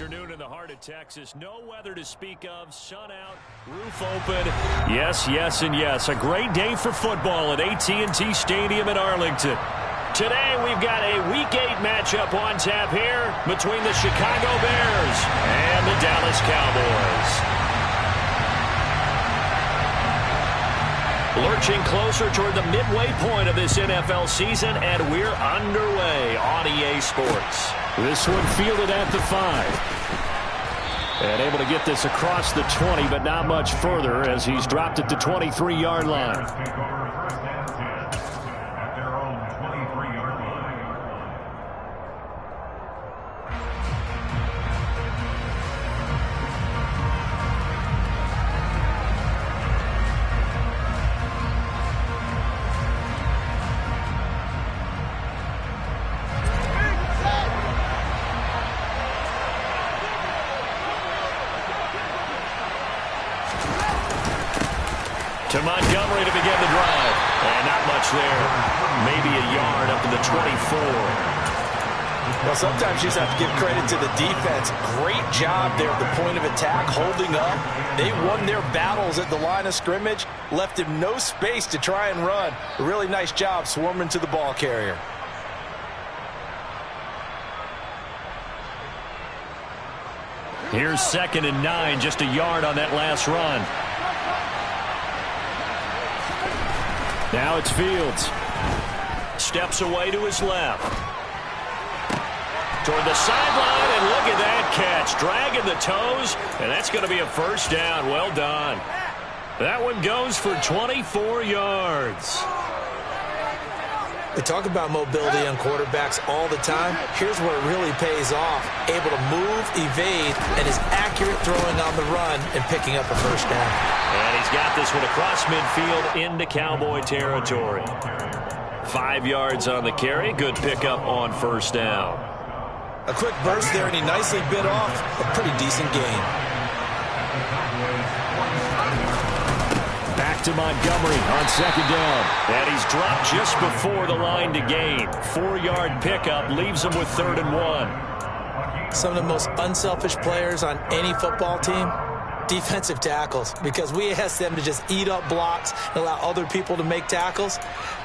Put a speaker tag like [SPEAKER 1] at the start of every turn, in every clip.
[SPEAKER 1] afternoon in the heart of Texas. No weather to speak of. Sun out, roof open. Yes, yes, and yes. A great day for football at AT&T Stadium in Arlington. Today we've got a Week 8 matchup on tap here between the Chicago Bears and the Dallas Cowboys. Lurching closer toward the midway point of this NFL season, and we're underway on EA Sports. This one fielded at the 5. And able to get this across the 20, but not much further as he's dropped it to 23-yard line. To Montgomery to begin the drive. And not much there. Maybe a yard up to the 24.
[SPEAKER 2] Well, sometimes you just have to give credit to the defense. Great job there at the point of attack, holding up. They won their battles at the line of scrimmage, left him no space to try and run. A really nice job swarming to the ball carrier.
[SPEAKER 1] Here's 2nd and 9, just a yard on that last run. Now it's Fields. Steps away to his left. Toward the sideline, and look at that catch. Dragging the toes, and that's going to be a first down. Well done. That one goes for 24 yards.
[SPEAKER 2] We talk about mobility on quarterbacks all the time. Here's where it really pays off. Able to move, evade, and is accurate throwing on the run and picking up a first down.
[SPEAKER 1] And he's got this one across midfield into Cowboy territory. 5 yards on the carry. Good pickup on first down.
[SPEAKER 2] A quick burst there, and he nicely bit off a pretty decent gain.
[SPEAKER 1] Back to Montgomery on 2nd down. And he's dropped just before the line to gain. 4-yard pickup leaves him with 3rd and 1.
[SPEAKER 2] Some of the most unselfish players on any football team, defensive tackles, because we ask them to just eat up blocks and allow other people to make tackles.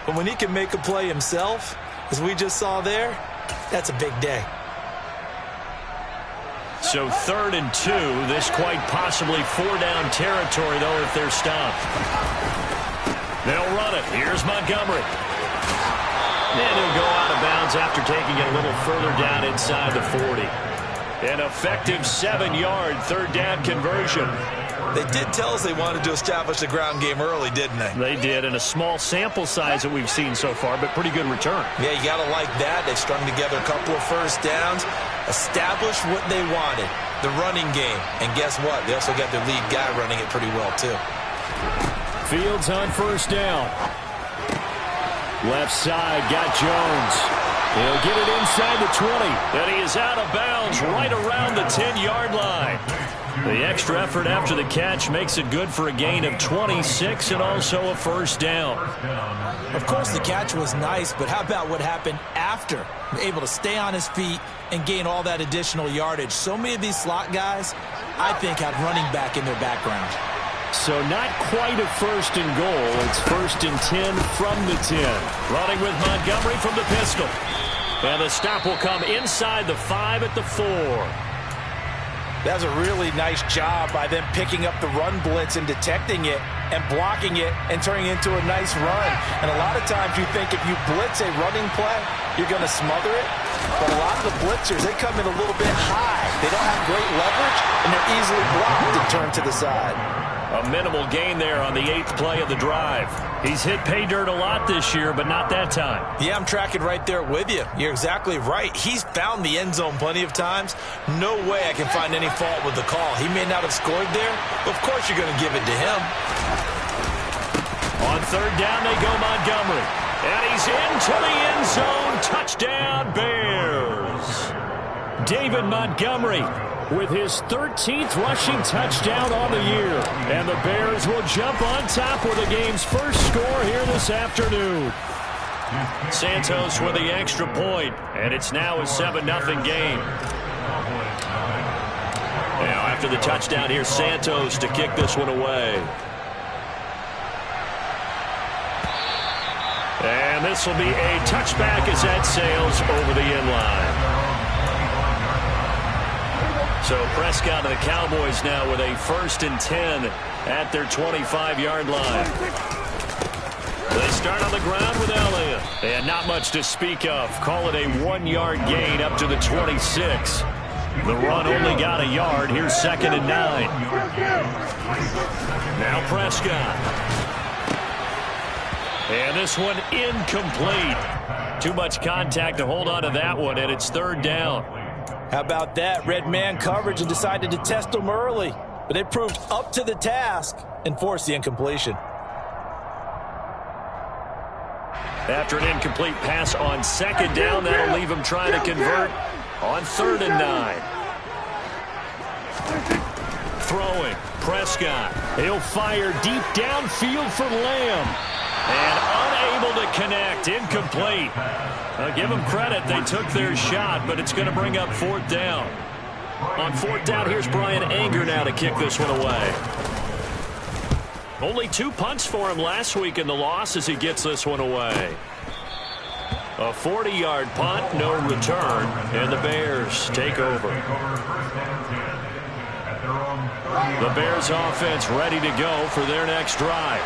[SPEAKER 2] But when he can make a play himself, as we just saw there, that's a big day.
[SPEAKER 1] So 3rd and 2, this quite possibly 4-down territory, though, if they're stopped. They'll run it. Here's Montgomery. And he'll go out of bounds after taking it a little further down inside the 40. An effective 7-yard 3rd down conversion.
[SPEAKER 2] They did tell us they wanted to establish the ground game early, didn't they?
[SPEAKER 1] They did, and a small sample size that we've seen so far, but pretty good return.
[SPEAKER 2] Yeah, you got to like that. They've strung together a couple of first downs, established what they wanted, the running game. And guess what? They also got their lead guy running it pretty well, too.
[SPEAKER 1] Fields on first down. Left side, got Jones. He'll get it inside the 20. And he is out of bounds right around the 10-yard line. The extra effort after the catch makes it good for a gain of 26 and also a first down.
[SPEAKER 2] Of course, the catch was nice, but how about what happened after? Able to stay on his feet and gain all that additional yardage. So many of these slot guys, I think, have running back in their background.
[SPEAKER 1] So not quite a 1st and goal. It's 1st and 10 from the 10. Running with Montgomery from the pistol. And the stop will come inside the 5 at the 4.
[SPEAKER 2] That was a really nice job by them picking up the run blitz and detecting it and blocking it and turning it into a nice run. And a lot of times you think if you blitz a running play, you're going to smother it. But a lot of the blitzers, they come in a little bit high. They don't have great leverage, and they're easily blocked and turned to the side.
[SPEAKER 1] A minimal gain there on the 8th play of the drive. He's hit pay dirt a lot this year, but not that time.
[SPEAKER 2] Yeah, I'm tracking right there with you. You're exactly right. He's found the end zone plenty of times. No way I can find any fault with the call. He may not have scored there, but of course you're going to give it to him.
[SPEAKER 1] On 3rd down, they go Montgomery. And he's into the end zone. Touchdown, Bears. David Montgomery with his 13th rushing touchdown on the year. And the Bears will jump on top with the game's first score here this afternoon. Santos with the extra point, and it's now a 7-0 game. After the touchdown, here's Santos to kick this one away. And this will be a touchback as that sails over the end line. So Prescott and the Cowboys now with a 1st and 10 at their 25-yard line. They start on the ground with Elliott. And not much to speak of. Call it a 1-yard gain up to the 26. The run only got a yard. Here's 2nd and 9. Now Prescott. And this one incomplete. Too much contact to hold on to that one, and it's 3rd down.
[SPEAKER 2] How about that? Red man coverage and decided to test them early. But they proved up to the task and forced the incompletion.
[SPEAKER 1] After an incomplete pass on 2nd down, that'll leave him trying to convert on 3rd and 9. Throwing, Prescott. He'll fire deep downfield for Lamb. And unable to connect, incomplete. I'll give them credit, they took their shot, but it's going to bring up 4th down. On 4th down, here's Brian Anger now to kick this one away. Only 2 punts for him last week in the loss as he gets this one away. A 40-yard punt, no return, and the Bears take over. The Bears offense ready to go for their next drive.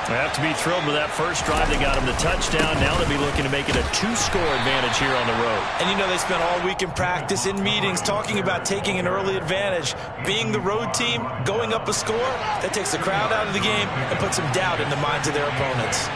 [SPEAKER 1] They have to be thrilled with that first drive. They got him the touchdown. Now they'll be looking to make it a 2-score advantage here on the road.
[SPEAKER 2] And you know they spent all week in practice, in meetings, talking about taking an early advantage. Being the road team, going up a score, that takes the crowd out of the game and puts some doubt in the minds of their opponents.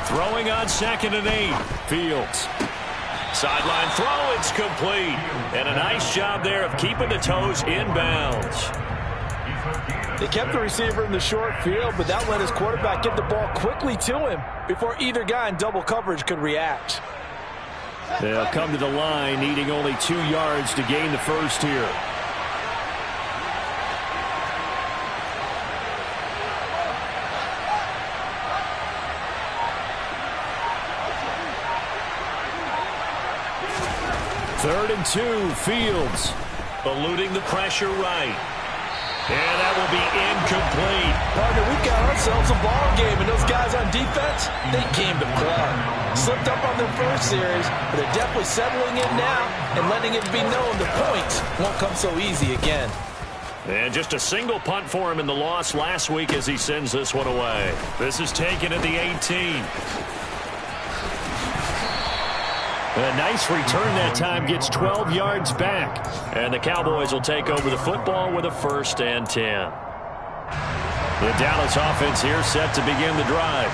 [SPEAKER 1] Throwing on 2nd and 8. Fields. Sideline throw, it's complete. And a nice job there of keeping the toes inbounds.
[SPEAKER 2] They kept the receiver in the short field, but that let his quarterback get the ball quickly to him before either guy in double coverage could react.
[SPEAKER 1] They'll come to the line, needing only 2 yards to gain the first here. Third and 2, Fields eluding the pressure right. And that will be incomplete.
[SPEAKER 2] Partner, we've got ourselves a ball game, and those guys on defense, they came to play. Slipped up on their first series, but they're definitely settling in now and letting it be known the points won't come so easy again.
[SPEAKER 1] And just a single punt for him in the loss last week as he sends this one away. This is taken at the 18. A nice return that time, gets 12 yards back. And the Cowboys will take over the football with a 1st and 10. The Dallas offense here set to begin the drive.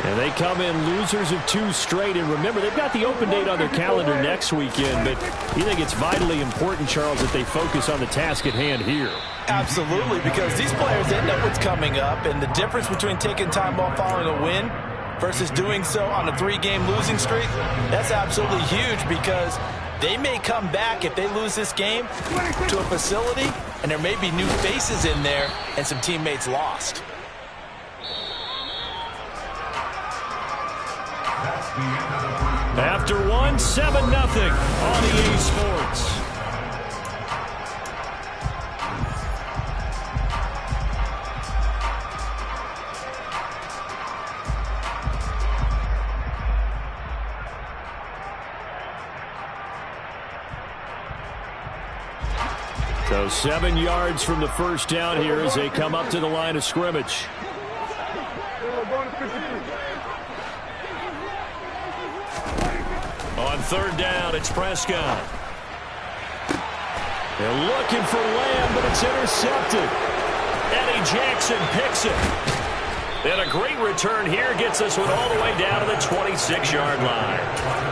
[SPEAKER 1] And they come in losers of 2 straight. And remember, they've got the open date on their calendar next weekend. But you think it's vitally important, Charles, that they focus on the task at hand here?
[SPEAKER 2] Absolutely, because these players, they know what's coming up. And the difference between taking time off following a win versus doing so on a 3-game losing streak, that's absolutely huge, because they may come back if they lose this game to a facility and there may be new faces in there and some teammates lost.
[SPEAKER 1] After one, 7-0 on EA Sports. So 7 yards from the first down here as they come up to the line of scrimmage. On 3rd down, it's Prescott. They're looking for Lamb, but it's intercepted. Eddie Jackson picks it. And a great return here gets this one all the way down to the 26-yard line.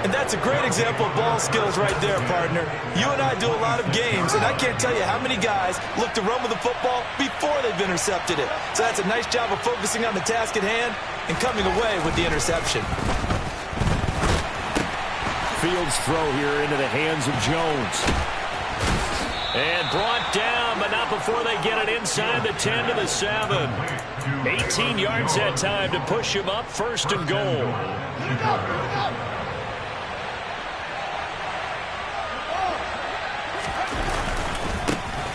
[SPEAKER 2] And that's a great example of ball skills right there, partner. You and I do a lot of games, and I can't tell you how many guys look to run with the football before they've intercepted it. So that's a nice job of focusing on the task at hand and coming away with the interception.
[SPEAKER 1] Fields' throw here into the hands of Jones. And brought down, but not before they get it inside the 10 to the 7. 18 yards that time to push him up, 1st and goal.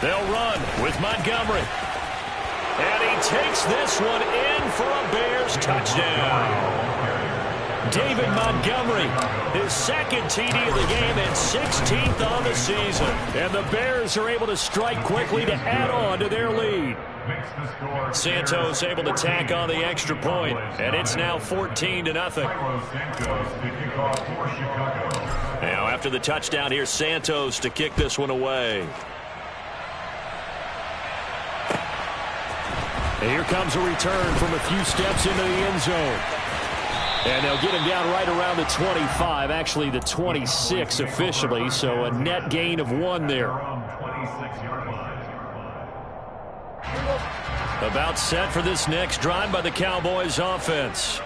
[SPEAKER 1] They'll run with Montgomery. And he takes this one in for a Bears touchdown. David Montgomery, his 2nd TD of the game and 16th on the season. And the Bears are able to strike quickly to add on to their lead. Santos able to tack on the extra point, and it's now 14-0. Now after the touchdown, here's Santos to kick this one away. And here comes a return from a few steps into the end zone. And they'll get him down right around the 25, actually the 26 officially, so a net gain of 1 there. About set for this next drive by the Cowboys offense.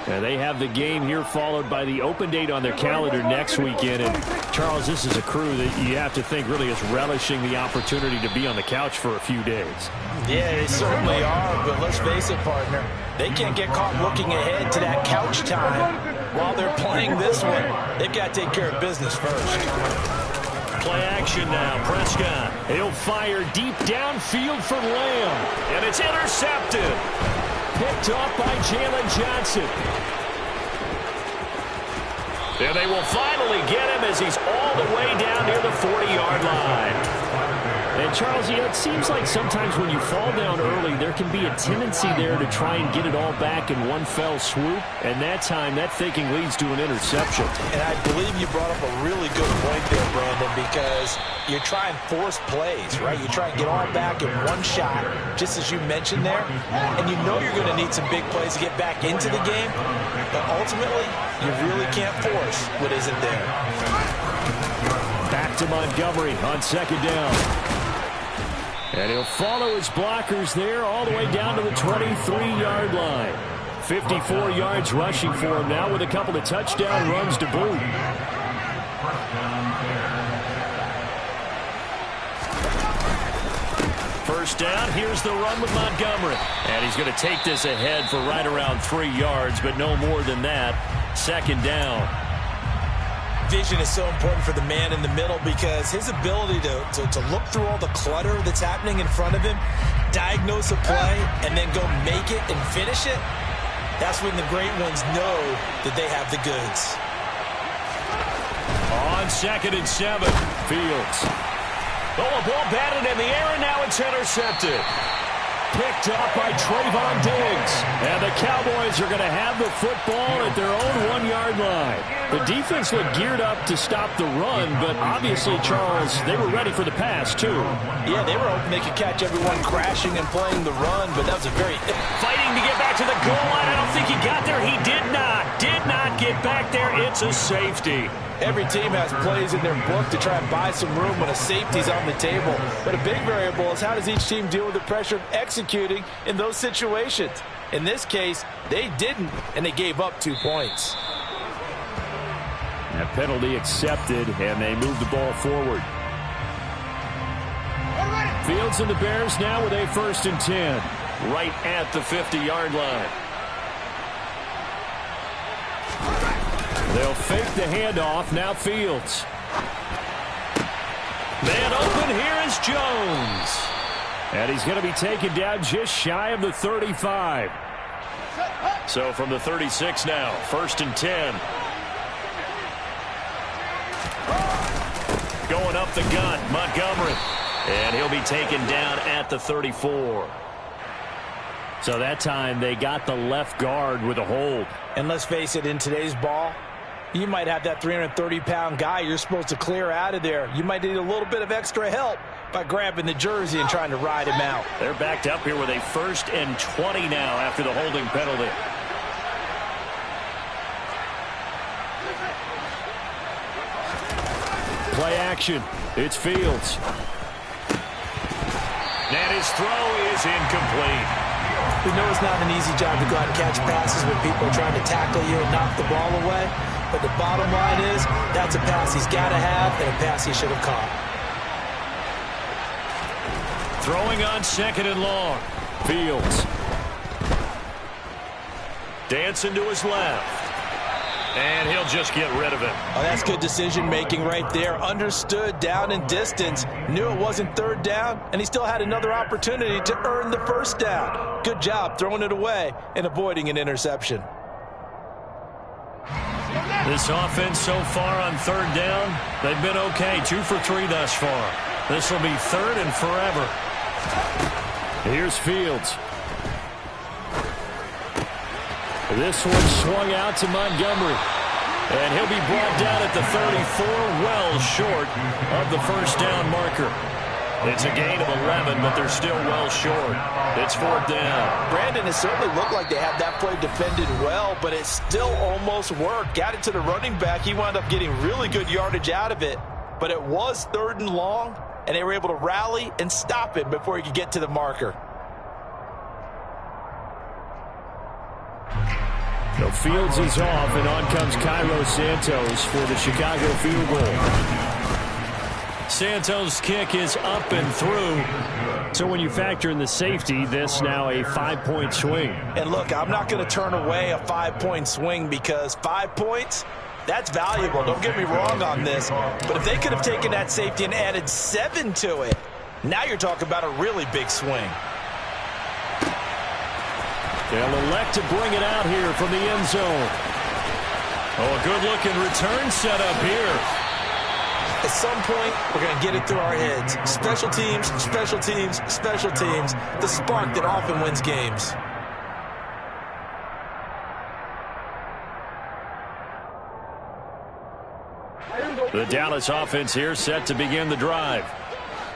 [SPEAKER 1] And they have the game here followed by the open date on their calendar next weekend. And Charles, this is a crew that you have to think really is relishing the opportunity to be on the couch for a few days.
[SPEAKER 2] Yeah, they certainly are, but let's face it, partner. They can't get caught looking ahead to that couch time while they're playing this one. They've got to take care of business first.
[SPEAKER 1] Play action now. Prescott. He'll fire deep downfield for Lamb. And it's intercepted. Picked off by Jalen Johnson. And they will finally get him as he's all the way down near the 40-yard line. And, Charles, you know, it seems like sometimes when you fall down early, there can be a tendency there to try and get it all back in one fell swoop. And that time, that thinking leads to an interception. And I believe you brought up a really good point there, Brandon, because you try and force plays, right? You try and get all back in one shot, just as you mentioned there. And you know you're going to need some big plays to get back into the game. But ultimately, you really can't force what isn't there. Back to Montgomery on 2nd down. And he'll follow his blockers there all the way down to the 23-yard line. 54 yards rushing for him now with a couple of touchdown runs to boot. First down, here's the run with Montgomery. And he's going to take this ahead for right around 3 yards, but no more than that. 2nd down.
[SPEAKER 2] Vision is so important for the man in the middle because his ability to look through all the clutter that's happening in front of him, diagnose a play, and then go make it and finish it, that's when the great ones know that they have the goods.
[SPEAKER 1] On 2nd and 7, Fields. Oh, a ball batted in the air, and now it's intercepted. Picked up by Trayvon Diggs. And the Cowboys are going to have the football at their own 1-yard line. The defense looked geared up to stop the run, but obviously, Charles, they were ready for the pass, too.
[SPEAKER 2] Yeah, they were hoping they could catch everyone crashing and playing the run, but that was a very...
[SPEAKER 1] Fighting to get back to the goal line. I don't think he got there. He did not. Did not get back there. It's a safety.
[SPEAKER 2] Every team has plays in their book to try and buy some room when a safety's on the table. But a big variable is how does each team deal with the pressure of executing in those situations. In this case, they didn't, and they gave up 2 points.
[SPEAKER 1] That penalty accepted, and they move the ball forward. Fields and the Bears now with a 1st and 10, right at the 50-yard line. They'll fake the handoff. Now Fields. Man open. Here is Jones. And he's going to be taken down just shy of the 35. So from the 36 now, 1st and 10. Going up the gut, Montgomery. And he'll be taken down at the 34. So that time they got the left guard with a hold.
[SPEAKER 2] And let's face it, in today's ball, you might have that 330-pound guy you're supposed to clear out of there. You might need a little bit of extra help by grabbing the jersey and trying to ride him out.
[SPEAKER 1] They're backed up here with a 1st and 20 now after the holding penalty. Play action. It's Fields. And his throw is incomplete.
[SPEAKER 2] We know it's not an easy job to go out and catch passes when people are trying to tackle you and knock the ball away. But the bottom line is, that's a pass he's got to have and a pass he should have caught.
[SPEAKER 1] Throwing on 2nd and long. Fields. Dancing to his left. And he'll just get rid of it.
[SPEAKER 2] Oh, that's good decision-making right there. Understood down and distance. Knew it wasn't 3rd down, and he still had another opportunity to earn the 1st down. Good job throwing it away and avoiding an interception.
[SPEAKER 1] This offense so far on 3rd down, they've been okay. 2 for 3 thus far. This will be 3rd and forever. Here's Fields. This one swung out to Montgomery. And he'll be brought down at the 34, well short of the 1st down marker. It's a gain of 11, but they're still well short. It's 4th down.
[SPEAKER 2] Brandon, it certainly looked like they had that play defended well, but it still almost worked. Got it to the running back. He wound up getting really good yardage out of it, but it was 3rd and long, and they were able to rally and stop it before he could get to the marker.
[SPEAKER 1] The Fields is off, and on comes Cairo Santos for the Chicago field goal. Santos' kick is up and through. So when you factor in the safety, this now a 5-point swing.
[SPEAKER 2] And look, I'm not going to turn away a 5-point swing because 5 points, that's valuable. Don't get me wrong on this. But if they could have taken that safety and added 7 to it, now you're talking about a really big swing.
[SPEAKER 1] They'll elect to bring it out here from the end zone. Oh, a good-looking return set up here.
[SPEAKER 2] At some point, we're going to get it through our heads. Special teams, special teams, special teams. The spark that often wins games.
[SPEAKER 1] The Dallas offense here set to begin the drive.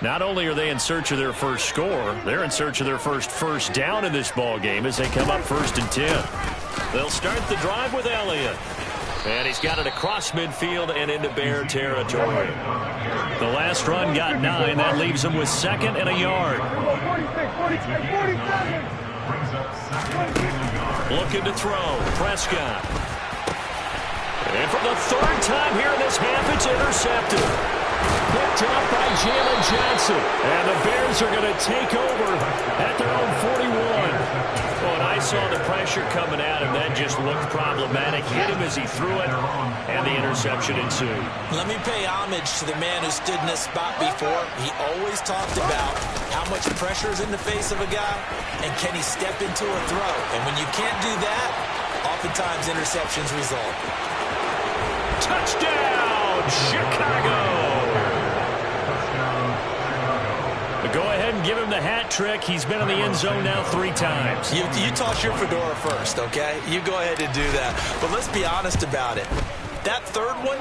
[SPEAKER 1] Not only are they in search of their first score, they're in search of their first down in this ball game as they come up 1st and 10. They'll start the drive with Elliott. And he's got it across midfield and into Bear territory. The last run got 9. That leaves him with 2nd and a yard. Looking to throw. Prescott. And for the 3rd time here in this half, it's intercepted. Picked up by Jalen Johnson. And the Bears are going to take over at their own 41. Well, and I saw the pressure coming at him. That just looked problematic. Hit him as he threw it, and the interception ensued.
[SPEAKER 2] Let me pay homage to the man who stood in this spot before. He always talked about how much pressure is in the face of a guy, and can he step into a throw. And when you can't do that, oftentimes interceptions result.
[SPEAKER 1] Touchdown, Chicago! Go ahead and give him the hat trick. He's been in the end zone now 3 times.
[SPEAKER 2] You toss your fedora first, okay? You go ahead and do that. But let's be honest about it. That 3rd one,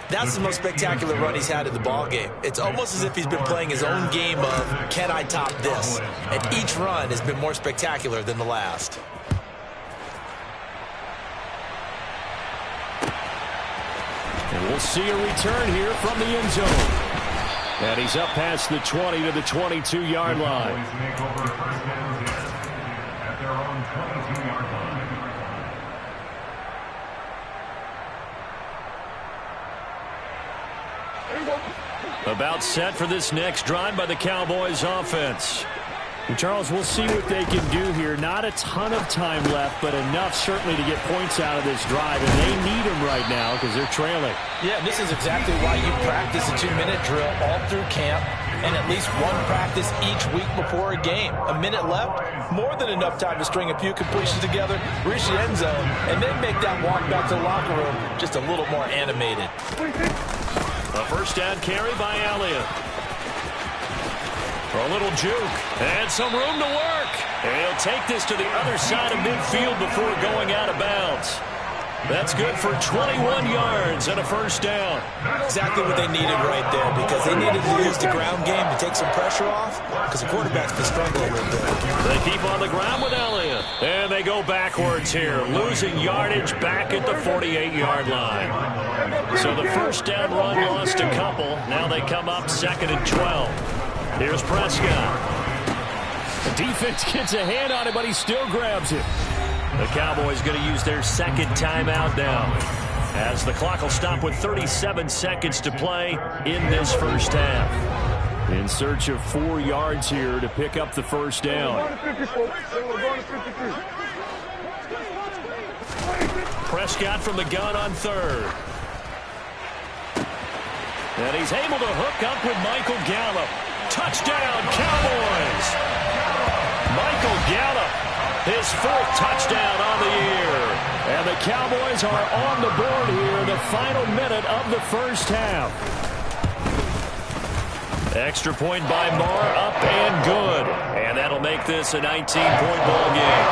[SPEAKER 2] that's the most spectacular run he's had in the ballgame. It's almost as if he's been playing his own game of, can I top this? And each run has been more spectacular than the last.
[SPEAKER 1] And we'll see a return here from the end zone. And he's up past the 20 to the 22-yard line. About set for this next drive by the Cowboys offense. And Charles, we'll see what they can do here. Not a ton of time left, but enough certainly to get points out of this drive. And they need them right now because they're trailing.
[SPEAKER 2] Yeah, this is exactly why you practice a 2-minute drill all through camp and at least one practice each week before a game. A minute left, more than enough time to string a few completions together, reach the end zone, and then make that walk back to the locker room just a little more animated.
[SPEAKER 1] A 1st down carry by Elliott. For a little juke. And some room to work. And he'll take this to the other side of midfield before going out of bounds. That's good for 21 yards and a 1st down.
[SPEAKER 2] Exactly what they needed right there because they needed to use the ground game to take some pressure off because the quarterback's been struggling a little bit.
[SPEAKER 1] They keep on the ground with Elliott. And they go backwards here, losing yardage back at the 48-yard line. So the 1st down run lost a couple. Now they come up 2nd and 12. Here's Prescott. The defense gets a hand on it, but he still grabs it. The Cowboys going to use their 2nd timeout now, as the clock will stop with 37 seconds to play in this 1st half. In search of 4 yards here to pick up the first down. Prescott from the gun on third. And he's able to hook up with Michael Gallup. Touchdown, Cowboys! Michael Gallup, his 4th touchdown on the year. And the Cowboys are on the board here in the final minute of the first half. Extra point by Marr, up and good. And that'll make this a 19-point ball game.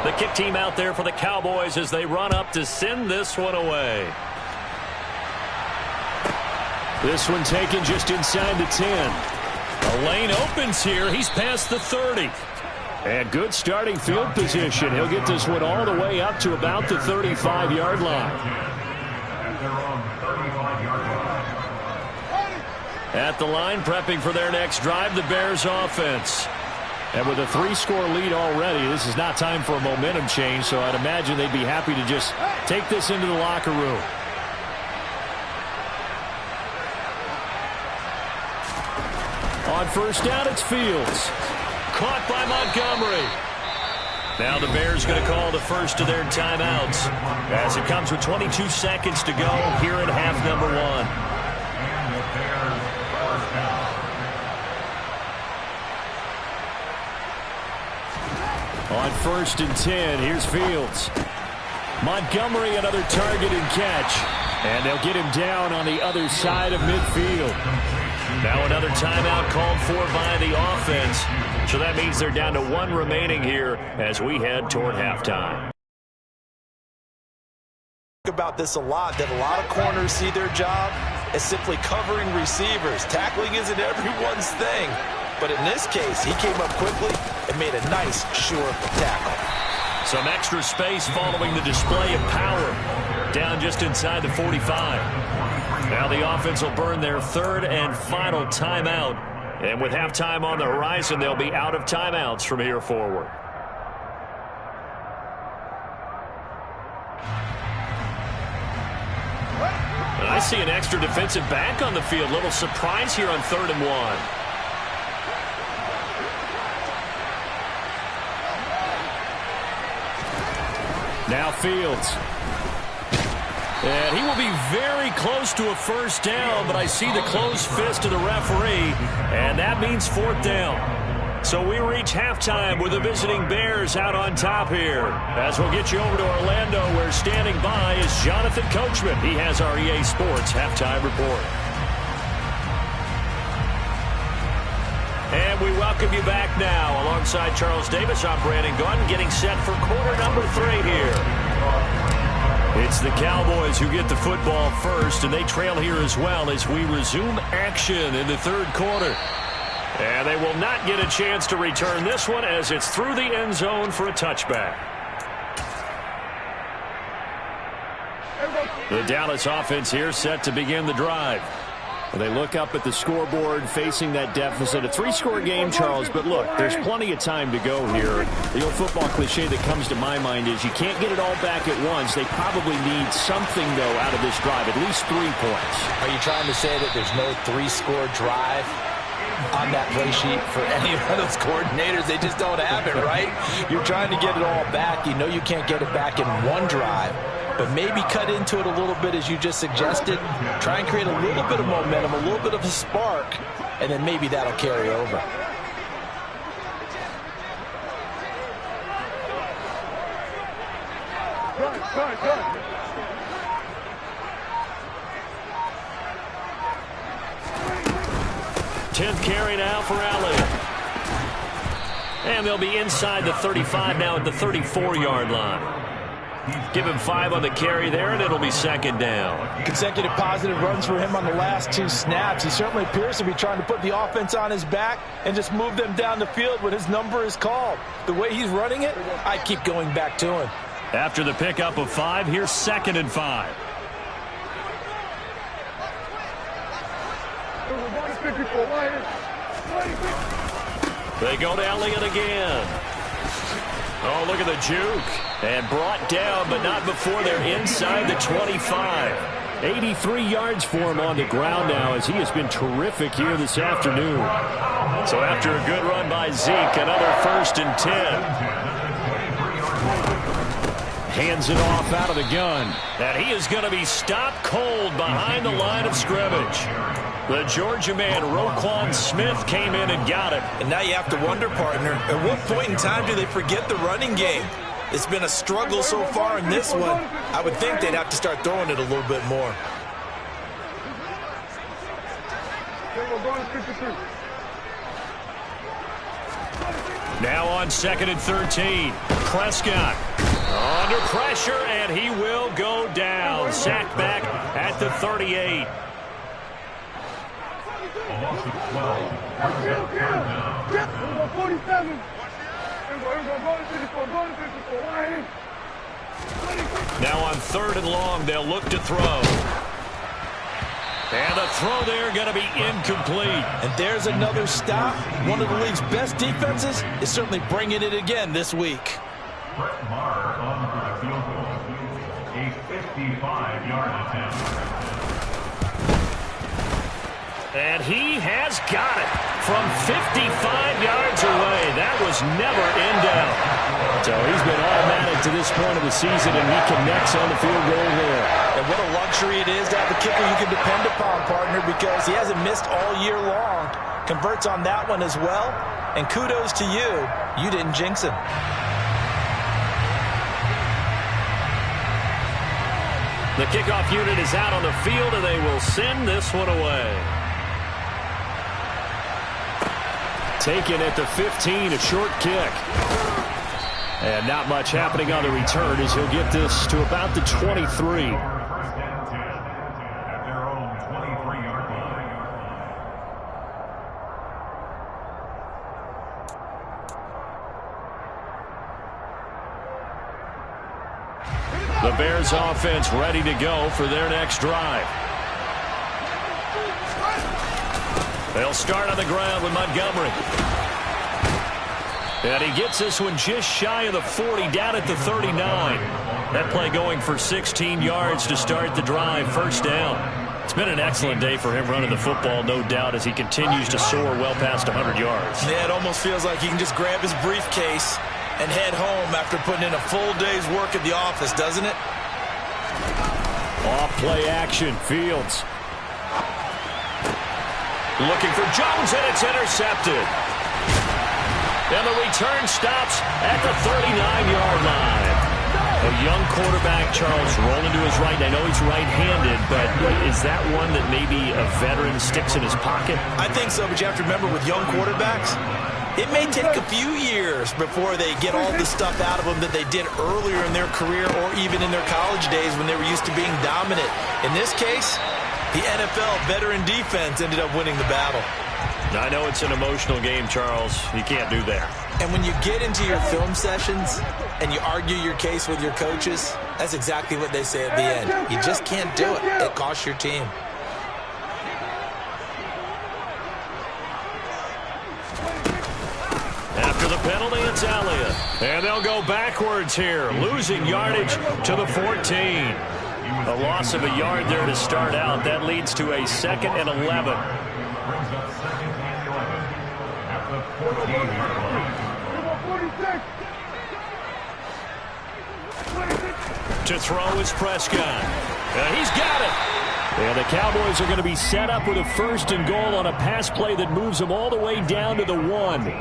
[SPEAKER 1] The kick team out there for the Cowboys as they run up to send this one away. This one taken just inside the 10. A lane opens here. He's past the 30. And good starting field position. He'll get this one all the way up to about the 35-yard line. At the line, prepping for their next drive, the Bears offense. And with a 3-score lead already, this is not time for a momentum change, so I'd imagine they'd be happy to just take this into the locker room. On first down, it's Fields. Caught by Montgomery. Now the Bears going to call the first of their timeouts as it comes with 22 seconds to go here in half number 1. On first and 10, here's Fields. Montgomery, another target and catch. And they'll get him down on the other side of midfield. Now another timeout called for by the offense. So that means they're down to 1 remaining here as we head toward halftime.
[SPEAKER 2] About this a lot, that a lot of corners see their job as simply covering receivers. Tackling isn't everyone's thing. But in this case, he came up quickly and made a nice, sure tackle.
[SPEAKER 1] Some extra space following the display of power. Down just inside the 45. Now the offense will burn their 3rd and final timeout. And with halftime on the horizon, they'll be out of timeouts from here forward. And I see an extra defensive back on the field. Little surprise here on 3rd and 1. Now Fields. And he will be very close to a first down, but I see the closed fist of the referee, and that means 4th down. So we reach halftime with the visiting Bears out on top here. As we'll get you over to Orlando, where standing by is Jonathan Coachman. He has our EA Sports halftime report. And we welcome you back now. Alongside Charles Davis, I'm Brandon Gaudin, getting set for quarter number 3 here. It's the Cowboys who get the football first, and they trail here as well as we resume action in the 3rd quarter. And they will not get a chance to return this one as it's through the end zone for a touchback. The Dallas offense here set to begin the drive. They look up at the scoreboard facing that deficit. A 3-score game, Charles, but look, there's plenty of time to go here. The old football cliche that comes to my mind is you can't get it all back at once. They probably need something, though, out of this drive, at least 3 points.
[SPEAKER 2] Are you trying to say that there's no 3-score drive on that play sheet for any of those coordinators? They just don't have it, right? You're trying to get it all back. You know you can't get it back in 1 drive. But maybe cut into it a little bit as you just suggested. Try and create a little bit of momentum, a little bit of a spark, and then maybe that'll carry over.
[SPEAKER 3] Good.
[SPEAKER 1] 10th carry now for Elliott. And they'll be inside the 35 now at the 34-yard line. Give him 5 on the carry there, and it'll be 2nd down.
[SPEAKER 2] Consecutive positive runs for him on the last 2 snaps. He certainly appears to be trying to put the offense on his back and just move them down the field when his number is called. The way he's running it, I keep going back to him.
[SPEAKER 1] After the pickup of 5, here's 2nd and 5. They go to Elliott again. Oh, look at the juke. And brought down, but not before they're inside the 25. 83 yards for him on the ground now, as he has been terrific here this afternoon. So after a good run by Zeke, another 1st and 10. Hands it off out of the gun. And he is going to be stopped cold behind the line of scrimmage. The Georgia man, Roquan Smith, came in and got it.
[SPEAKER 2] And now you have to wonder, partner, at what point in time do they forget the running game? It's been a struggle so far in this one. I would think they'd have to start throwing it a little bit more.
[SPEAKER 1] Now on 2nd and 13. Prescott under pressure, and he will go down. Sacked back at the 38. Now on 3rd and long, they'll look to throw. And the throw there going to be incomplete.
[SPEAKER 2] And there's another stop. One of the league's best defenses is certainly bringing it again this week.
[SPEAKER 3] Brett Maher on for the field goal. A 55-yard attempt.
[SPEAKER 1] And he has got it from 55 yards away. That was never in doubt. So he's been automatic to this point of the season, and he connects on the field goal there.
[SPEAKER 2] And what a luxury it is to have a kicker you can depend upon, partner, because he hasn't missed all year long. Converts on that one as well. And kudos to you. You didn't jinx him.
[SPEAKER 1] The kickoff unit is out on the field, and they will send this one away. Taken at the 15, a short kick. And not much happening on the return as he'll get this to about the 23.
[SPEAKER 3] First and 10 at their own 23-yard line.
[SPEAKER 1] The Bears offense ready to go for their next drive. They'll start on the ground with Montgomery. And he gets this one just shy of the 40, down at the 39. That play going for 16 yards to start the drive, 1st down. It's been an excellent day for him running the football, no doubt, as he continues to soar well past 100 yards.
[SPEAKER 2] Yeah, it almost feels like he can just grab his briefcase and head home after putting in a full day's work at the office, doesn't it?
[SPEAKER 1] Off play action, Fields. Looking for Jones, and it's intercepted. And the return stops at the 39-yard line. A young quarterback, Charles, rolling to his right. I know he's right-handed, but is that one that maybe a veteran sticks in his pocket?
[SPEAKER 2] I think so, but you have to remember with young quarterbacks, it may take a few years before they get all the stuff out of them that they did earlier in their career or even in their college days when they were used to being dominant. In this case, the NFL veteran defense ended up winning the battle.
[SPEAKER 1] I know it's an emotional game, Charles. You can't do that.
[SPEAKER 2] And when you get into your film sessions and you argue your case with your coaches, that's exactly what they say at the end. You just can't do it. It costs your team.
[SPEAKER 1] After the penalty, it's Elliott. And they'll go backwards here, losing yardage to the 14. A loss of a yard there to start out. That leads to a 2nd and 11.
[SPEAKER 3] Brings up 2nd and 11 at the 14-yard line.
[SPEAKER 1] To throw is Prescott. He's got it. And the Cowboys are going to be set up with a 1st and goal on a pass play that moves them all the way down to the 1.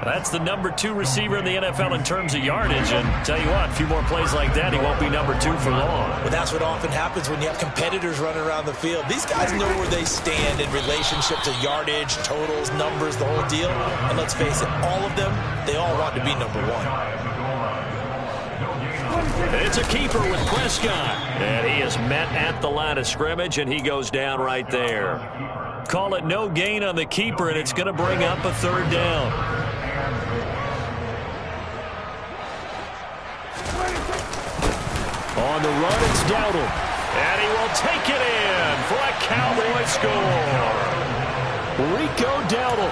[SPEAKER 1] That's the number 2 receiver in the NFL in terms of yardage. And tell you what, a few more plays like that, he won't be number 2 for long.
[SPEAKER 2] But that's what often happens when you have competitors running around the field. These guys know where they stand in relationship to yardage, totals, numbers, the whole deal. And let's face it, all of them, they all want to be number 1.
[SPEAKER 1] It's a keeper with Prescott. And he is met at the line of scrimmage, and he goes down right there. Call it no gain on the keeper, and it's going to bring up a 3rd down. On the run, it's Dowdle. And he will take it in for a Cowboy score. Rico Dowdle,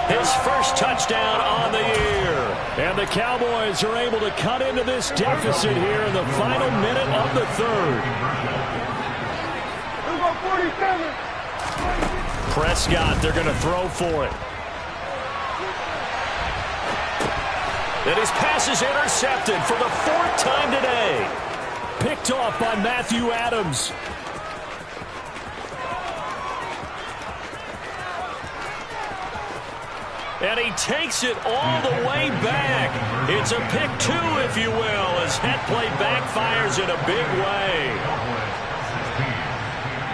[SPEAKER 1] his first touchdown on the year. And the Cowboys are able to cut into this deficit here in the final minute of the 3rd. Prescott, they're going to throw for it. And his pass is intercepted for the 4th time today. Picked off by Matthew Adams. And he takes it all the way back. It's a pick 2, if you will, as that play backfires in a big way.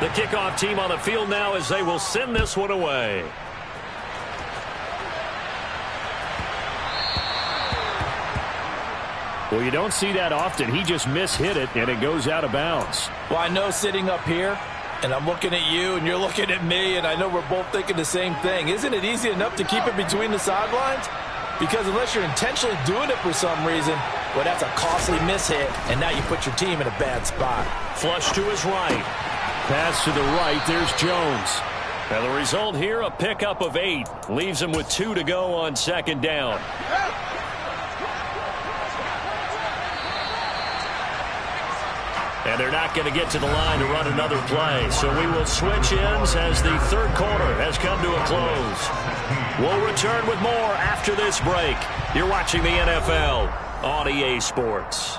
[SPEAKER 1] The kickoff team on the field now as they will send this one away. Well, you don't see that often. He just mishit it, and it goes out of bounds.
[SPEAKER 2] Well, I know sitting up here, and I'm looking at you, and you're looking at me, and I know we're both thinking the same thing. Isn't it easy enough to keep it between the sidelines? Because unless you're intentionally doing it for some reason, well, that's a costly mishit, and now you put your team in a bad spot.
[SPEAKER 1] Flush to his right. Pass to the right. There's Jones. And the result here, a pickup of 8. Leaves him with 2 to go on 2nd down. And they're not going to get to the line to run another play. So we will switch ends as the 3rd quarter has come to a close. We'll return with more after this break. You're watching the NFL on EA Sports.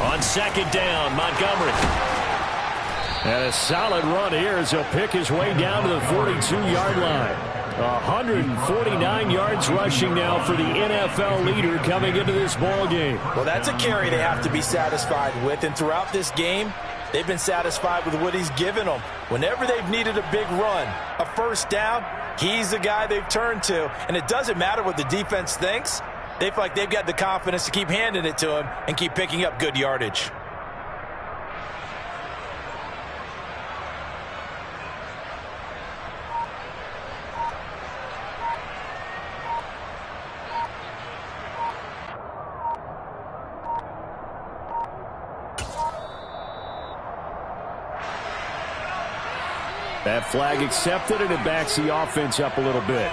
[SPEAKER 1] On 2nd down, Montgomery. And a solid run here as he'll pick his way down to the 42-yard line. 149 yards rushing now for the NFL leader coming into this ball game.
[SPEAKER 2] Well, that's a carry they have to be satisfied with. And throughout this game, they've been satisfied with what he's given them. Whenever they've needed a big run, a 1st down, he's the guy they've turned to. And it doesn't matter what the defense thinks. They feel like they've got the confidence to keep handing it to him and keep picking up good yardage.
[SPEAKER 1] That flag accepted, and it backs the offense up a little bit.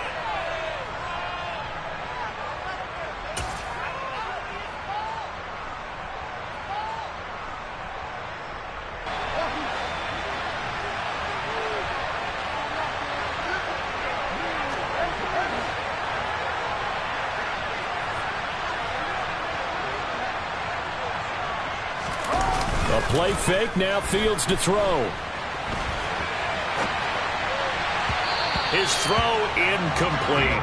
[SPEAKER 1] A play fake, now Fields to throw. His throw incomplete.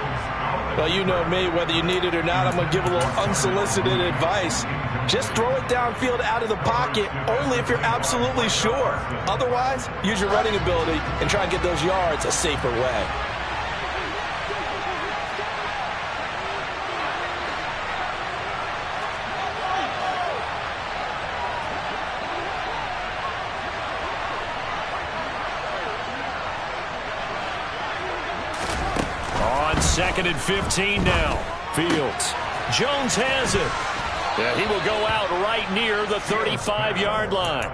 [SPEAKER 2] Well, you know me, whether you need it or not, I'm going to give a little unsolicited advice. Just throw it downfield out of the pocket only if you're absolutely sure. Otherwise, use your running ability and try and get those yards a safer way.
[SPEAKER 1] On 2nd and 15 now. Fields. Jones has it. Yeah, he will go out right near the 35-yard line.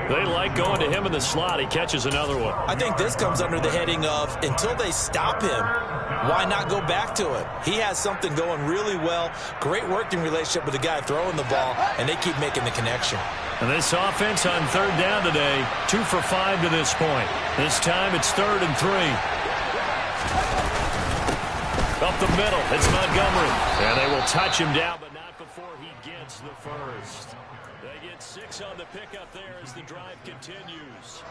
[SPEAKER 1] They like going to him in the slot. He catches another one.
[SPEAKER 2] I think this comes under the heading of until they stop him, why not go back to it? He has something going really well. Great working relationship with the guy throwing the ball, and they keep making the connection.
[SPEAKER 1] And this offense on 3rd down today, 2 for 5 to this point. This time it's 3rd and 3. Up the middle, it's Montgomery. And they will touch him down, but not before he gets the first. They get 6 on the pickup there as the drive continues.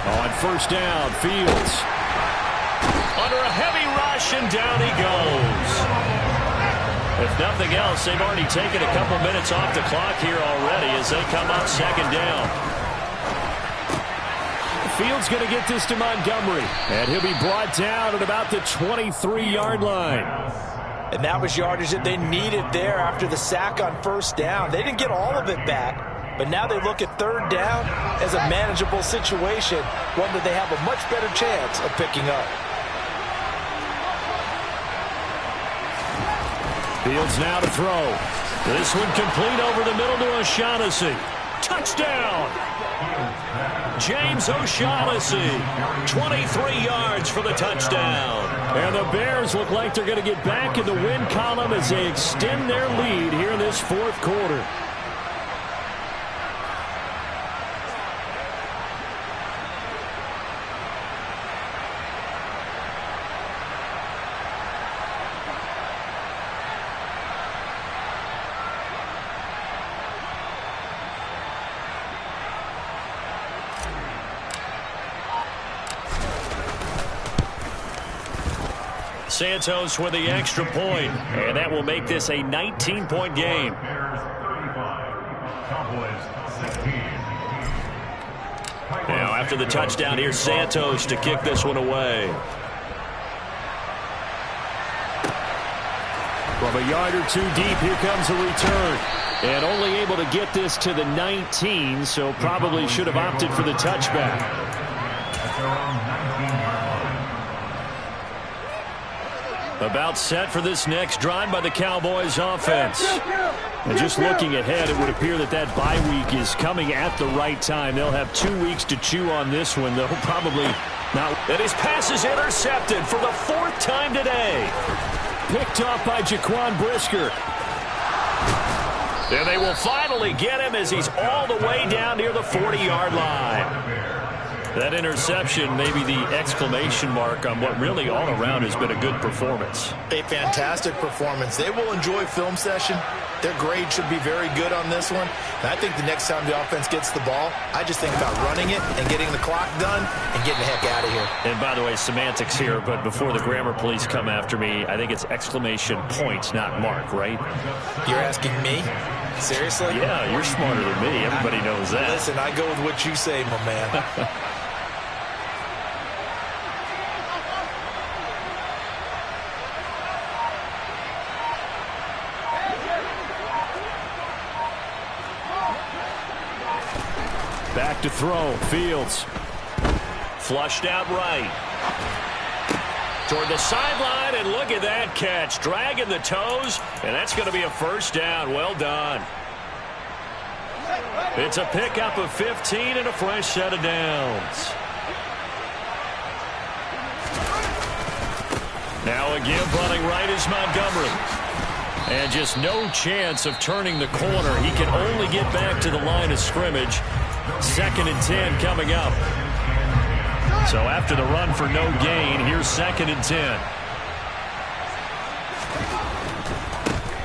[SPEAKER 1] On 1st down, Fields. Under a heavy rush, and down he goes. If nothing else, they've already taken a couple minutes off the clock here already as they come up 2nd down. Fields going to get this to Montgomery, and he'll be brought down at about the 23-yard line.
[SPEAKER 2] And that was yardage that they needed there after the sack on 1st down. They didn't get all of it back, but now they look at 3rd down as a manageable situation, one that they have a much better chance of picking up.
[SPEAKER 1] Fields now to throw. This one complete over the middle to O'Shaughnessy. Touchdown! James O'Shaughnessy, 23 yards for the touchdown. And the Bears look like they're going to get back in the win column as they extend their lead here in this fourth quarter. Santos with the extra point, and that will make this a 19-point game.
[SPEAKER 3] Bears 35, Cowboys 16.
[SPEAKER 1] Now after the touchdown, here's Santos to kick this one away. From a yard or two deep, here comes a return. And only able to get this to the 19, so probably should have opted for the touchback.
[SPEAKER 3] At their own 19-yard line.
[SPEAKER 1] About set for this next drive by the Cowboys offense. And just looking ahead, it would appear that that bye week is coming at the right time. They'll have 2 weeks to chew on this one. They'll probably not. And his pass is intercepted for the 4th time today. Picked off by Jaquan Brisker. And they will finally get him as he's all the way down near the 40-yard line. That interception may be the exclamation mark on what really all around has been a good performance.
[SPEAKER 2] A fantastic performance. They will enjoy film session. Their grade should be very good on this one. And I think the next time the offense gets the ball, I just think about running it and getting the clock done and getting the heck out of here.
[SPEAKER 1] And by the way, semantics here, but before the grammar police come after me, I think it's exclamation point, not mark, right?
[SPEAKER 2] You're asking me? Seriously?
[SPEAKER 1] Yeah, you're smarter than me. Everybody knows that.
[SPEAKER 2] Listen, I go with what you say, my man.
[SPEAKER 1] Back to throw. Fields. Flushed out right. Toward the sideline, and look at that catch. Dragging the toes, and that's going to be a first down. Well done. It's a pickup of 15 and a fresh set of downs. Now again, running right is Montgomery. And just no chance of turning the corner. He can only get back to the line of scrimmage. 2nd and 10 coming up. So after the run for no gain, here's 2nd and 10.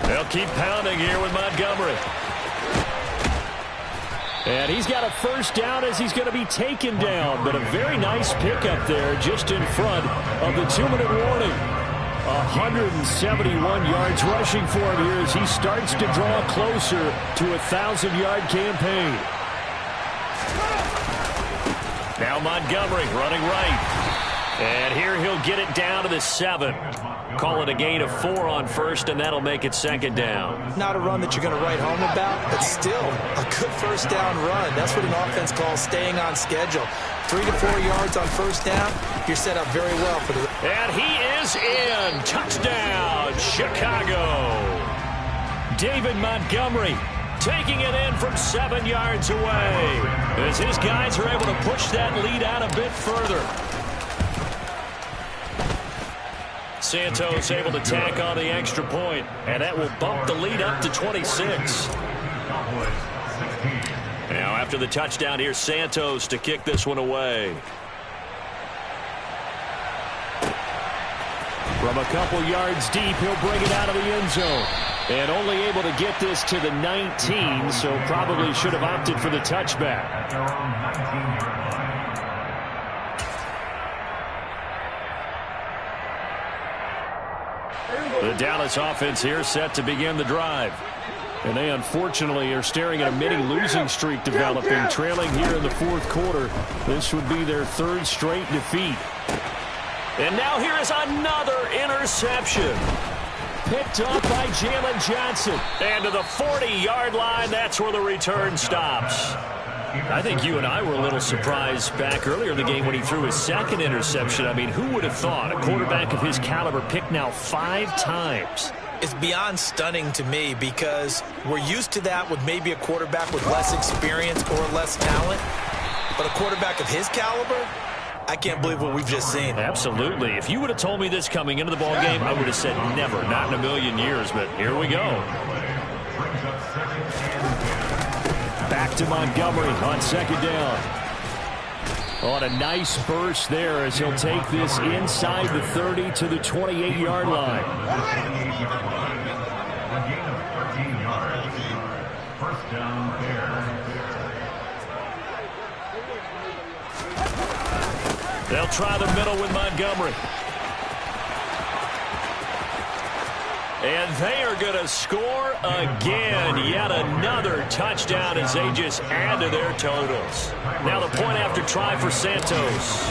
[SPEAKER 1] They'll keep pounding here with Montgomery. And he's got a first down as he's going to be taken down. But a very nice pickup there just in front of the 2-minute warning. 171 yards rushing for him here as he starts to draw closer to a 1,000-yard campaign. Now Montgomery running right. And here he'll get it down to the 7. Call it a gain of 4 on first, and that'll make it 2nd down.
[SPEAKER 2] Not a run that you're going to write home about, but still a good first down run. That's what an offense calls staying on schedule. 3 to 4 yards on first down, you're set up very well for the...
[SPEAKER 1] And he is in. Touchdown, Chicago. David Montgomery taking it in from 7 yards away as his guys are able to push that lead out a bit further. Santos able to tack on the extra point, and that will bump the lead up to 26. Now after the touchdown, here's Santos to kick this one away. From a couple yards deep, he'll bring it out of the end zone. And only able to get this to the 19, so probably should have opted for the touchback.
[SPEAKER 3] At their own 19-yard line.
[SPEAKER 1] The Dallas offense here set to begin the drive. And they unfortunately are staring at a mini losing streak developing, trailing here in the 4th quarter. This would be their 3rd straight defeat. And now here is another interception. Picked up by Jalen Johnson. And to the 40-yard line, that's where the return stops. I think you and I were a little surprised back earlier in the game when he threw his 2nd interception. I mean, who would have thought a quarterback of his caliber picked now 5 times?
[SPEAKER 2] is beyond stunning to me because we're used to that with maybe a quarterback with less experience or less talent. But a quarterback of his caliber, I can't believe what we've just seen.
[SPEAKER 1] Absolutely. If you would have told me this coming into the ball game, I would have said never, not in a million years. But here we go. Back to Montgomery on second down. On a nice burst there as he'll take this inside the 30 to the 28-yard line.
[SPEAKER 3] First down, Bears.
[SPEAKER 1] They'll try the middle with Montgomery. And they are going to score again. Yet another touchdown as they just add to their totals. Now the point after try for Santos.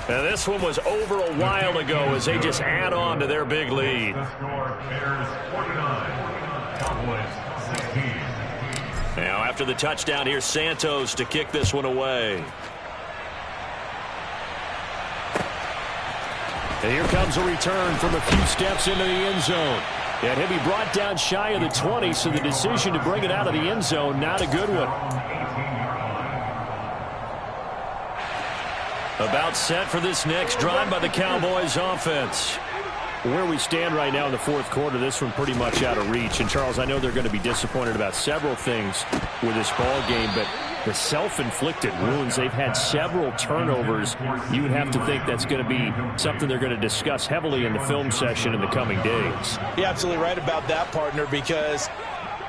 [SPEAKER 1] And this one was over a while ago as they just add on to their big lead.
[SPEAKER 3] The score, Bears 49, Cowboys 16.
[SPEAKER 1] Now after the touchdown, here's Santos to kick this one away. And here comes a return from a few steps into the end zone. And he'll be brought down shy of the 20, so the decision to bring it out of the end zone, not a good one. About set for this next drive by the Cowboys offense. Where we stand right now in the fourth quarter, this one pretty much out of reach. And, Charles, I know they're going to be disappointed about several things with this ball game, but the self-inflicted wounds, they've had several turnovers. You would have to think that's going to be something they're going to discuss heavily in the film session in the coming days.
[SPEAKER 2] You're absolutely right about that, partner, because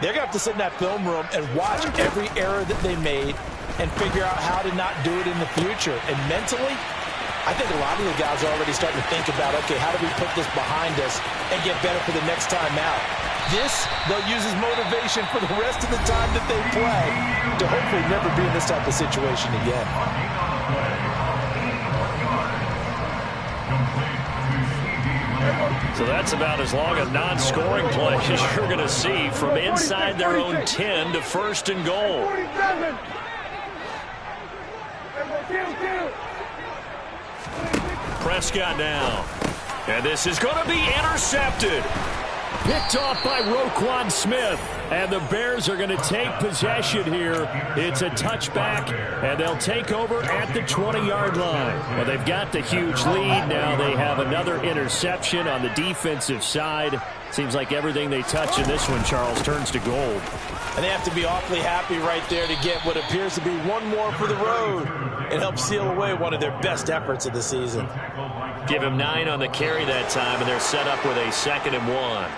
[SPEAKER 2] they're going to have to sit in that film room and watch every error that they made and figure out how to not do it in the future. And mentally, I think a lot of the guys are already starting to think about, okay, how do we put this behind us and get better for the next time out? This, they'll use as motivation for the rest of the time that they play to hopefully never be in this type of situation again.
[SPEAKER 1] So that's about as long a non-scoring play as you're going to see from inside their own 10 to first and goal. Prescott now. And this is going to be intercepted. Picked off by Roquan Smith. And the Bears are going to take possession here. It's a touchback, and they'll take over at the 20-yard line. Well, they've got the huge lead. Now they have another interception on the defensive side. Seems like everything they touch in this one, Charles, turns to gold.
[SPEAKER 2] And they have to be awfully happy right there to get what appears to be one more for the road. It helps seal away one of their best efforts of the season.
[SPEAKER 1] Give him 9 on the carry that time, and they're set up with a 2nd and 1.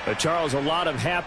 [SPEAKER 1] But Charles, a lot of happy